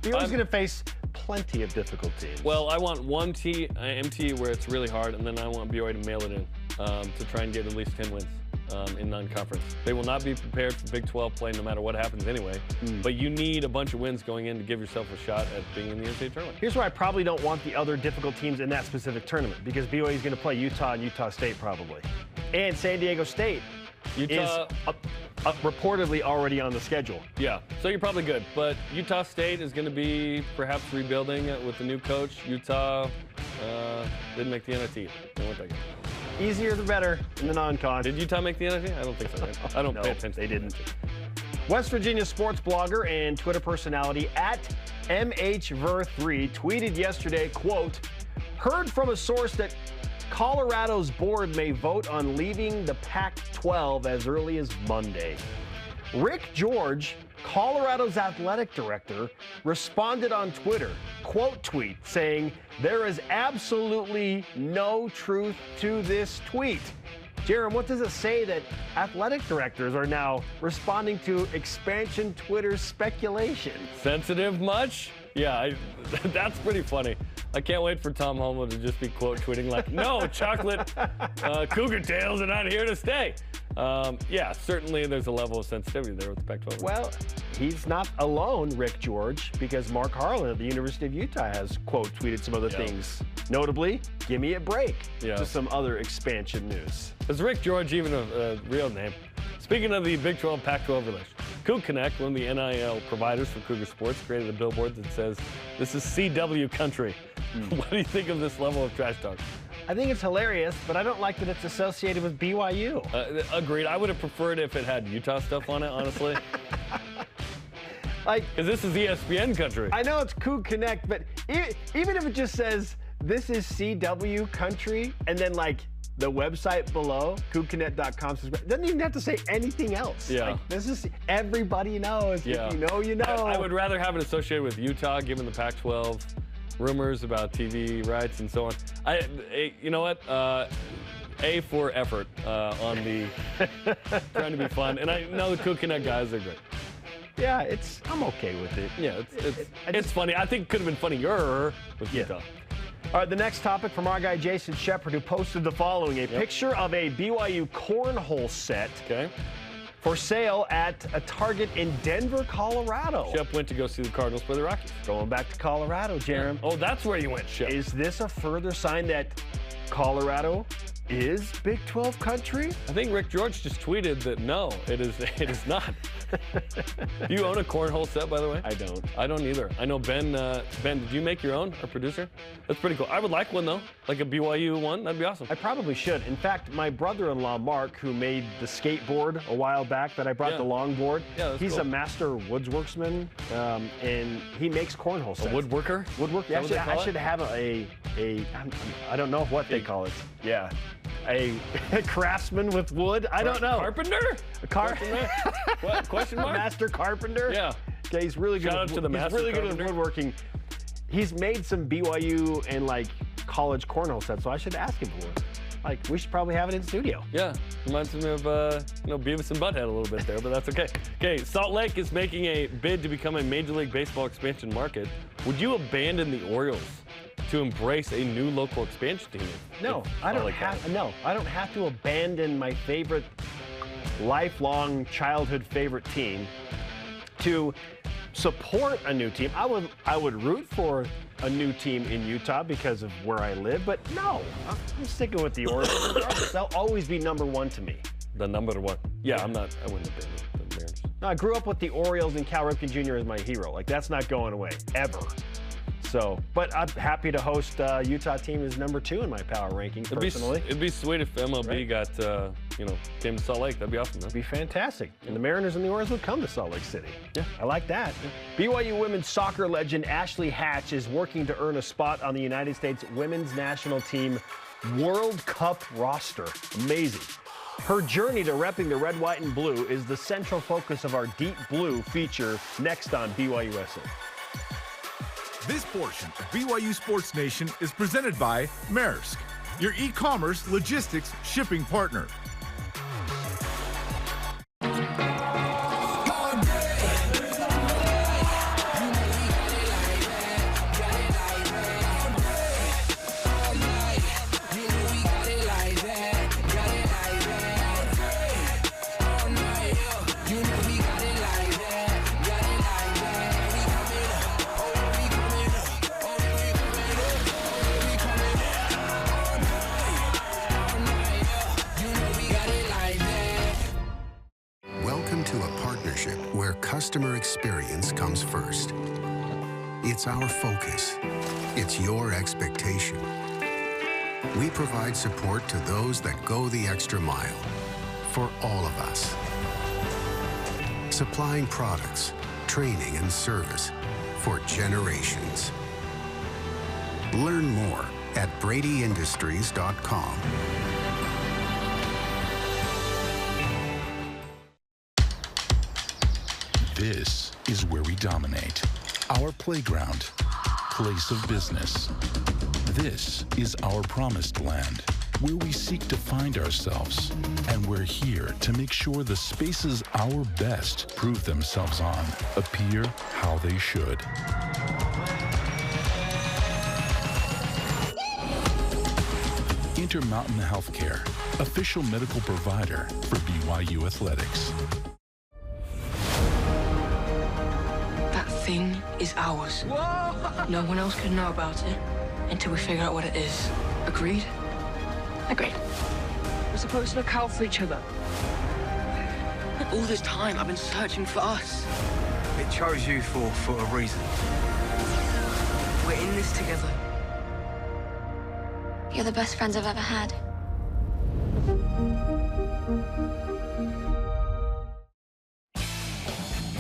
BYU's going to face plenty of difficult teams. Well, I want one MTE where it's really hard, and then I want BYU to mail it in to try and get at least 10 wins in non-conference. They will not be prepared for Big 12 play no matter what happens anyway, but you need a bunch of wins going in to give yourself a shot at being in the NCAA tournament. Here's where I probably don't want the other difficult teams in that specific tournament, because BYU is going to play Utah and Utah State probably. And San Diego State is reportedly already on the schedule. Yeah, so you're probably good. But Utah State is going to be perhaps rebuilding with the new coach. Utah didn't make the NIT. They weren't that good. Easier the better in the non-con. Did Utah make the NIT? I don't think so, right? I don't pay attention. They didn't. West Virginia sports blogger and Twitter personality at MHVer3 tweeted yesterday, quote, heard from a source that Colorado's board may vote on leaving the Pac-12 as early as Monday. Rick George, Colorado's athletic director, responded on Twitter, quote tweet, saying, there is absolutely no truth to this tweet. Jarom, what does it say that athletic directors are now responding to expansion Twitter speculation? Sensitive much? Yeah, that's pretty funny. I can't wait for Tom Holmoe to just be quote tweeting like, no, chocolate cougar tails are not here to stay. Yeah, certainly there's a level of sensitivity there with the Pac-12. Well, he's not alone, Rick George, because Mark Harlan at the University of Utah has quote tweeted some other things. Notably, give me a break to some other expansion news. Is Rick George even a real name? Speaking of the Big 12 Pac-12 relation, Coug Connect, one of the NIL providers for Cougar Sports, created a billboard that says, "This is CW country." What do you think of this level of trash talk? I think it's hilarious, but I don't like that it's associated with BYU. Agreed. I would have preferred if it had Utah stuff on it, honestly. Because this is ESPN country. I know it's Coug Connect, but even if it just says, "This is CW country," and then the website below, cougconnect.com, doesn't even have to say anything else. Yeah. This is everybody knows. Yeah. If you know, you know. I would rather have it associated with Utah, given the Pac-12 rumors about TV rights and so on. You know what? A for effort on the trying to be fun. And I know the Coug Connect guys are great. Yeah, I'm okay with it. Yeah, it's funny. I think it could have been funnier with Utah. All right, the next topic from our guy Jason Shepard, who posted the following: a picture of a BYU cornhole set for sale at a Target in Denver, Colorado. Shep went to go see the Cardinals play the Rockies. Going back to Colorado, Jarom. Oh, that's where you went, Shep. Is this a further sign that Colorado is Big 12 country? I think Rick George just tweeted that no, it is not. Do you own a cornhole set, by the way? I don't. I don't either. I know Ben, did you make your own, our producer? That's pretty cool. I would like one, though, like a BYU one. That'd be awesome. I probably should. In fact, my brother-in-law, Mark, who made the skateboard a while back that I brought the longboard, he's a master woodworksman, and he makes cornhole sets. A woodworker? Woodworker. Yeah, I should have I don't know what they call it. Yeah. A craftsman with wood? I don't know. Carpenter? A carpenter? What? Question mark? Master carpenter? Yeah. Okay, he's really good. Shout out to the master He's really carpenter. good at woodworking. He's made some BYU and college cornhole sets, so I should ask him for it. We should probably have it in studio. Yeah, reminds me of Beavis and Butthead a little bit there, but that's okay. Okay, Salt Lake is making a bid to become a Major League Baseball expansion market. Would you abandon the Orioles to embrace a new local expansion team? No, I don't have to abandon my favorite, lifelong childhood favorite team to support a new team. I would root for a new team in Utah because of where I live, but no, I'm sticking with the Orioles. They'll always be number one to me. The number one. Yeah, I wouldn't abandon the Mariners. No, I grew up with the Orioles and Cal Ripken Jr. as my hero. That's not going away, ever. So, but I'm happy to host Utah team as number 2 in my power ranking personally. It'd be sweet if MLB got, came to Salt Lake. That'd be awesome, man. It'd be fantastic. And the Mariners and the Orioles would come to Salt Lake City. Yeah. I like that. BYU women's soccer legend Ashley Hatch is working to earn a spot on the United States women's national team World Cup roster. Amazing. Her journey to repping the red, white, and blue is the central focus of our Deep Blue feature next on BYUSN. This portion of BYU Sports Nation is presented by Maersk, your e-commerce logistics shipping partner. Customer experience comes first. It's our focus. It's your expectation. We provide support to those that go the extra mile for all of us. Supplying products, training, and service for generations. Learn more at bradyindustries.com. This is where we dominate. Our playground, place of business. This is our promised land, where we seek to find ourselves. And we're here to make sure the spaces our best prove themselves on appear how they should. Intermountain Healthcare, official medical provider for BYU Athletics. That thing is ours. Whoa! No one else can know about it until we figure out what it is. Agreed? Agreed. We're supposed to look out for each other. All this time, I've been searching for us. It chose you for a reason. We're in this together. You're the best friends I've ever had.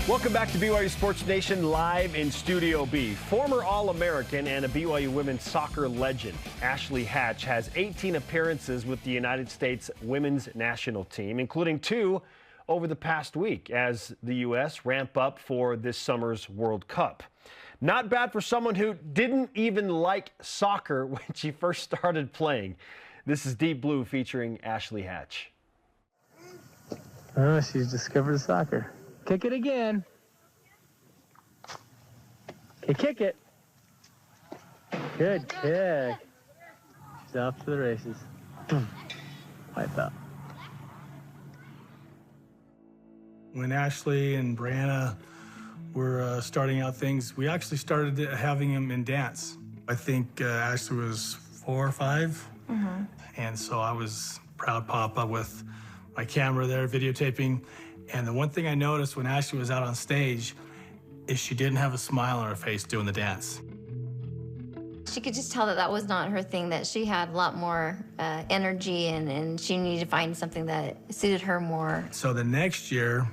Welcome back to BYU Sports Nation live in Studio B. Former All-American and a BYU women's soccer legend, Ashley Hatch, has 18 appearances with the United States women's national team, including 2 over the past week as the U.S. ramp up for this summer's World Cup. Not bad for someone who didn't even like soccer when she first started playing. This is Deep Blue featuring Ashley Hatch. Oh, she's discovered soccer. Kick it again. Okay, kick it. Good kick. She's off to the races. Wipe out. When Ashley and Brianna were starting out things, we actually started having them in dance. I think Ashley was 4 or 5. Mm-hmm. And so I was proud papa with my camera there videotaping. And the one thing I noticed when Ashley was out on stage is she didn't have a smile on her face doing the dance. She could just tell that that was not her thing, that she had a lot more energy and she needed to find something that suited her more. So the next year,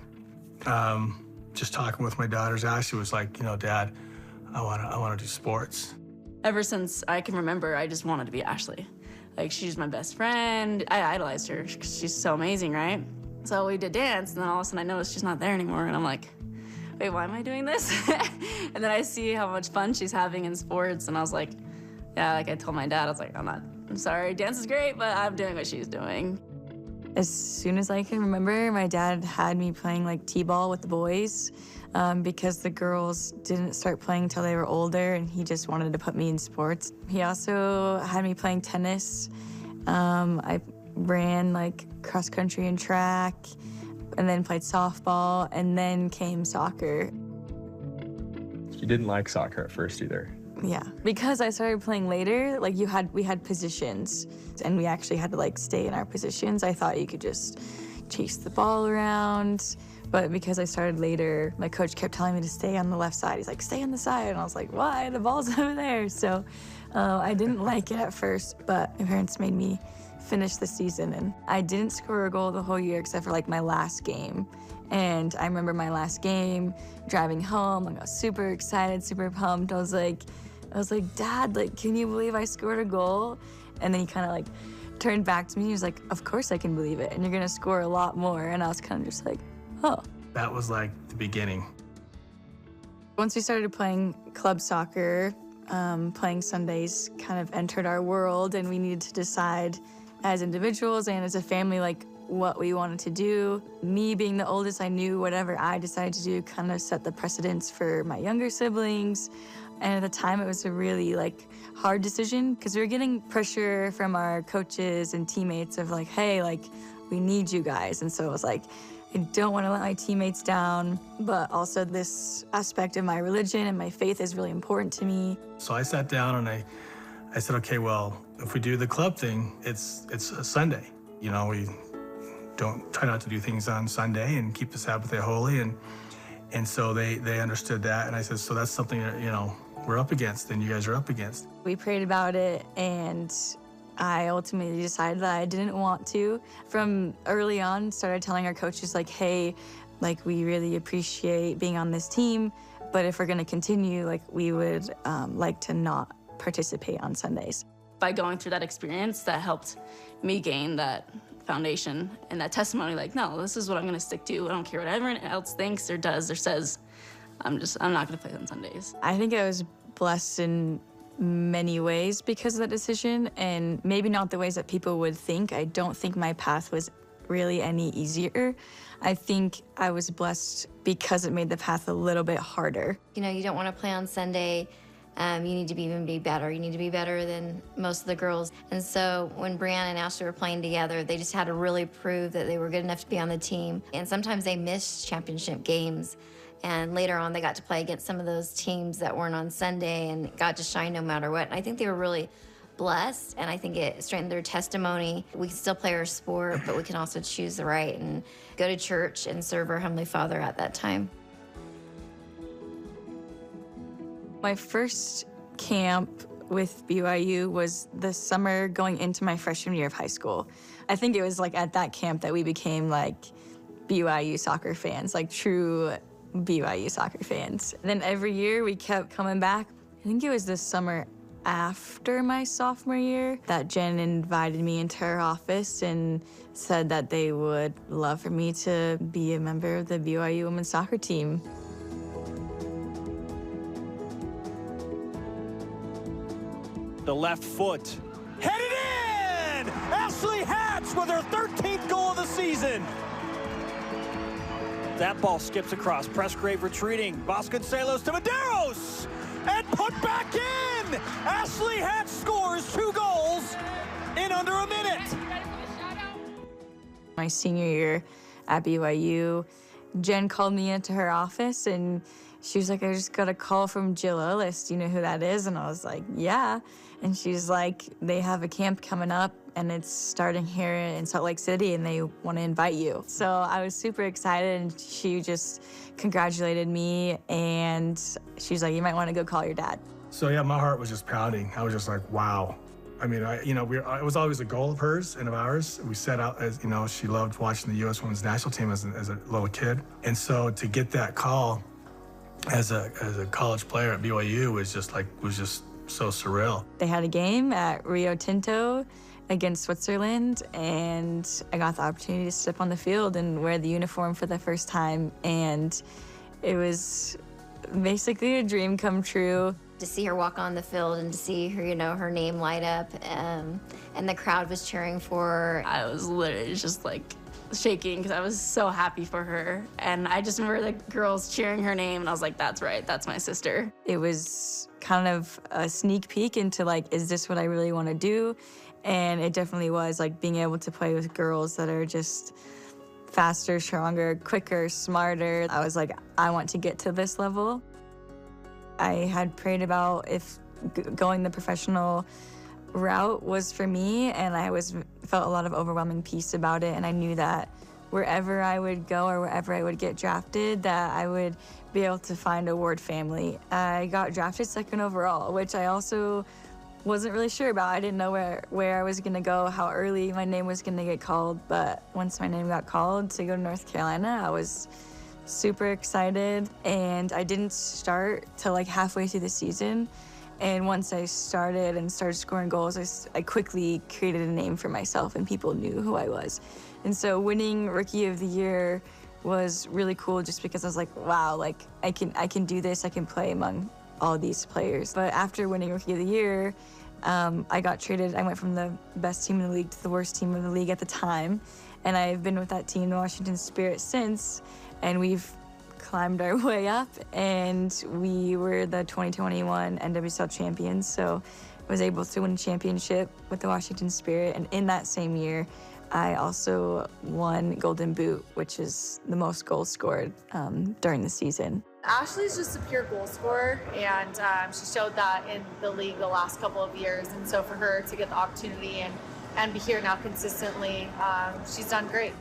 just talking with my daughters, Ashley was like, you know, Dad, I want to do sports. Ever since I can remember, I just wanted to be Ashley. Like, she's my best friend. I idolized her because she's so amazing, right? So we did dance, and then all of a sudden I noticed she's not there anymore, and I'm like, wait, why am I doing this? And then I see how much fun she's having in sports, and I was like, yeah, like I told my dad, I was like, I'm sorry, dance is great, but I'm doing what she's doing. As soon as I can remember, my dad had me playing like t-ball with the boys because the girls didn't start playing until they were older, and he just wanted to put me in sports. He also had me playing tennis. I ran like cross country and track, and then played softball, and then came soccer. You didn't like soccer at first either. Yeah, because I started playing later, like we had positions, and we actually had to like stay in our positions. I thought you could just chase the ball around, but because I started later, my coach kept telling me to stay on the left side. He's like, stay on the side, and I was like, why? The ball's over there. So I didn't like it at first, but my parents made me finish the season, and I didn't score a goal the whole year except for like my last game. And I remember my last game, driving home, like I was super excited, super pumped. I was like, Dad, like, can you believe I scored a goal? And then he kind of like turned back to me. He was like, of course I can believe it, and you're gonna score a lot more. And I was kind of just like, oh. That was like the beginning. Once we started playing club soccer, playing Sundays kind of entered our world, and we needed to decide as individuals and as a family, like, what we wanted to do. Me being the oldest, I knew whatever I decided to do kind of set the precedence for my younger siblings. And at the time, it was a really like hard decision because we were getting pressure from our coaches and teammates of like, hey, like, we need you guys. And so it was like, I don't want to let my teammates down, but also this aspect of my religion and my faith is really important to me. So I sat down and I said, okay, well, if we do the club thing, it's a Sunday. You know, we don't try not to do things on Sunday and keep the Sabbath day holy. And so they understood that. And I said, so that's something that, you know, we're up against and you guys are up against. We prayed about it, and I ultimately decided that I didn't want to. From early on, started telling our coaches like, hey, like, we really appreciate being on this team, but if we're gonna continue, like, we would like to not participate on Sundays. By going through that experience, that helped me gain that foundation and that testimony, like, no, this is what I'm gonna stick to. I don't care what everyone else thinks or does or says. I'm not gonna play on Sundays. I think I was blessed in many ways because of that decision, and maybe not the ways that people would think. I don't think my path was really any easier. I think I was blessed because it made the path a little bit harder. You know, you don't want to play on Sunday. You need to even be better. You need to be better than most of the girls. And so when Brianna and Ashley were playing together, they just had to really prove that they were good enough to be on the team. And sometimes they missed championship games. And later on, they got to play against some of those teams that weren't on Sunday and got to shine no matter what. And I think they were really blessed, and I think it strengthened their testimony. We can still play our sport, but we can also choose the right and go to church and serve our Heavenly Father at that time. My first camp with BYU was the summer going into my freshman year of high school. I think it was like at that camp that we became like BYU soccer fans, like true BYU soccer fans. And then every year we kept coming back. I think it was this summer after my sophomore year that Jen invited me into her office and said that they would love for me to be a member of the BYU women's soccer team. The left foot. Headed in! Ashley Hatch with her 13th goal of the season. That ball skips across. Pressgrave retreating. Vasconcelos to Medeiros. And put back in! Ashley Hatch scores 2 goals in under a minute. My senior year at BYU, Jen called me into her office and she was like, I just got a call from Jill Ellis. Do you know who that is? And I was like, yeah. And she's like, they have a camp coming up and it's starting here in Salt Lake City and they want to invite you. So I was super excited and she just congratulated me and she's like, you might want to go call your dad. So yeah, my heart was just pounding. I was just like, wow. I mean, it was always a goal of hers and of ours. We set out as, she loved watching the U.S. Women's National Team as a little kid. And so to get that call as a college player at BYU was just so surreal. They had a game at Rio Tinto against Switzerland, and I got the opportunity to step on the field and wear the uniform for the first time, and it was basically a dream come true. To see her walk on the field and to see her, her name light up, and the crowd was cheering for her. I was literally just like shaking because I was so happy for her. And I just remember the girls cheering her name and I was like, that's right, that's my sister. It was kind of a sneak peek into like, is this what I really want to do? And it definitely was, like being able to play with girls that are just faster, stronger, quicker, smarter. I was like, I want to get to this level. I had prayed about if going the professional route was for me, and I felt a lot of overwhelming peace about it, and I knew that wherever I would go or wherever I would get drafted, that I would be able to find a Ward family. I got drafted 2nd overall, which I also wasn't really sure about. I didn't know where I was gonna go, how early my name was gonna get called, but once my name got called to go to North Carolina, I was super excited, and I didn't start till like halfway through the season. And once I started scoring goals, I quickly created a name for myself and people knew who I was. And so winning Rookie of the Year was really cool just because I was like, wow, like I can do this, I can play among all these players. But after winning Rookie of the Year, I got traded. I went from the best team in the league to the worst team in the league at the time. And I've been with that team, the Washington Spirit, since. And we've climbed our way up, and we were the 2021 NWSL champions, so I was able to win a championship with the Washington Spirit, and in that same year, I also won Golden Boot, which is the most goals scored during the season. Ashley's just a pure goal scorer, and she showed that in the league the last couple of years, and so for her to get the opportunity and be here now consistently, she's done great.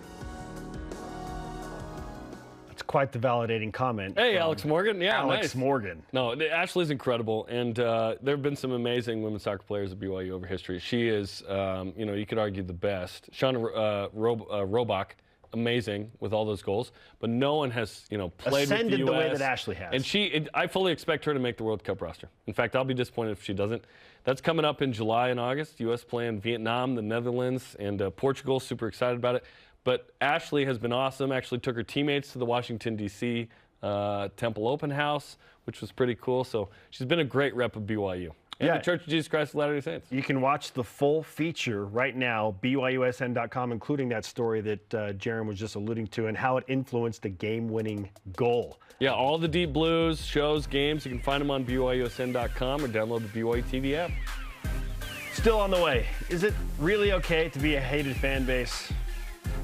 Quite the validating comment. Hey, Alex Morgan. Yeah, Alex Morgan. No, Ashley's incredible, and there have been some amazing women's soccer players at BYU over history. She is, you could argue the best. Shauna Robach, amazing with all those goals, but no one has, played ascended with the US, the way that Ashley has. And I fully expect her to make the World Cup roster. In fact, I'll be disappointed if she doesn't. That's coming up in July and August. U.S. playing Vietnam, the Netherlands, and Portugal. Super excited about it. But Ashley has been awesome. Actually took her teammates to the Washington, D.C. Temple Open House, which was pretty cool. So she's been a great rep of BYU. And the Church of Jesus Christ of Latter-day Saints. You can watch the full feature right now, BYUSN.com, including that story that Jarom was just alluding to and how it influenced the game-winning goal. Yeah, all the Deep Blues, shows, games, you can find them on BYUSN.com or download the BYU TV app. Still on the way. Is it really okay to be a hated fan base?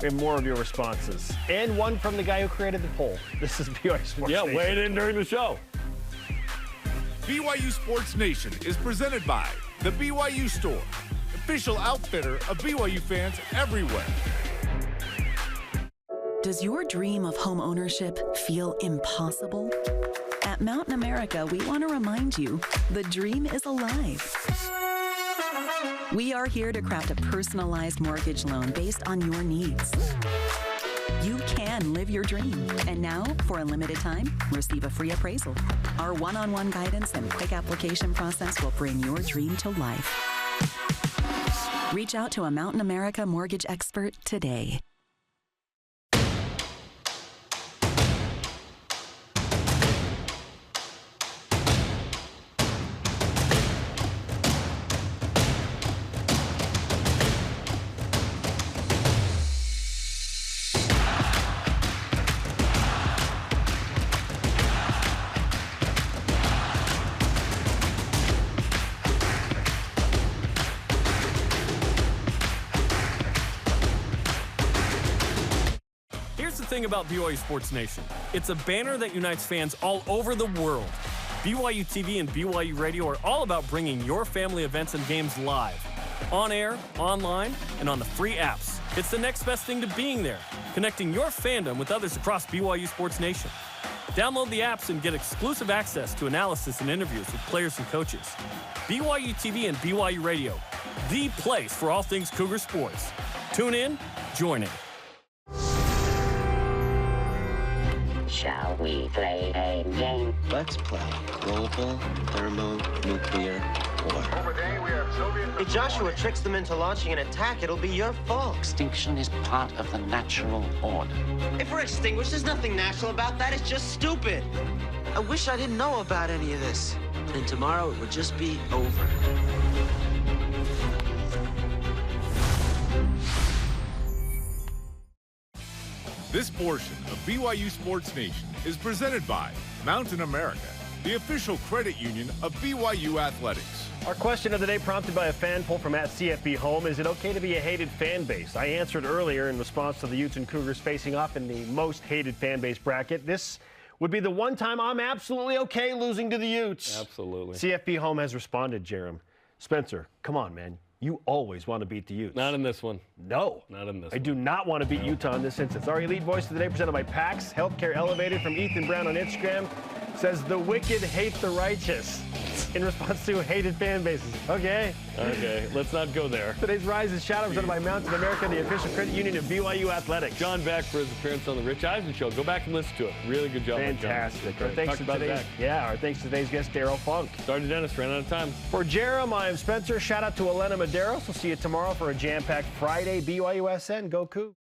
We have more of your responses. And one from the guy who created the poll. This is BYU Sports Nation. Yeah, weigh in during the show. BYU Sports Nation is presented by the BYU Store, official outfitter of BYU fans everywhere. Does your dream of home ownership feel impossible? At Mountain America, we want to remind you the dream is alive. We are here to craft a personalized mortgage loan based on your needs. You can live your dream. And now, for a limited time, receive a free appraisal. Our one-on-one guidance and quick application process will bring your dream to life. Reach out to a Mountain America mortgage expert today. Thing about BYU Sports Nation. It's a banner that unites fans all over the world. BYU TV and BYU Radio are all about bringing your family events and games live. On air, online, and on the free apps. It's the next best thing to being there, connecting your fandom with others across BYU Sports Nation. Download the apps and get exclusive access to analysis and interviews with players and coaches. BYU TV and BYU Radio, the place for all things Cougar sports. Tune in, join in. Shall we play a game? Let's play global thermonuclear war. Over there, we have Soviet. If Joshua tricks them into launching an attack, it'll be your fault. Extinction is part of the natural order. If we're extinguished, there's nothing natural about that. It's just stupid. I wish I didn't know about any of this. And tomorrow it would just be over. This portion of BYU Sports Nation is presented by Mountain America, the official credit union of BYU Athletics. Our question of the day prompted by a fan poll from @CFB Home. Is it okay to be a hated fan base? I answered earlier in response to the Utes and Cougars facing off in the most hated fan base bracket. This would be the one time I'm absolutely okay losing to the Utes. Absolutely. CFB Home has responded, Jarom. Spencer, come on, man. You always want to beat the Utes. Not in this one. No. Not in this I do not want to beat Utah in this instance. Our elite voice of the day presented by PAX Healthcare Elevated from Ethan Brown on Instagram says the wicked hate the righteous in response to hated fan bases. Okay. Okay, let's not go there. Today's Rise is shout out presented by Mountain America, the official credit union of BYU Athletics. John back for his appearance on the Rich Eisen Show. Go back and listen to it. Really good job. Fantastic. Our thanks to today's guest, Darrell Funk. Sergeant Dennis ran out of time. For Jarom, I am Spencer. Shout out to Elena Medeiros. We'll see you tomorrow for a jam-packed Friday BYUSN. Go Cougs.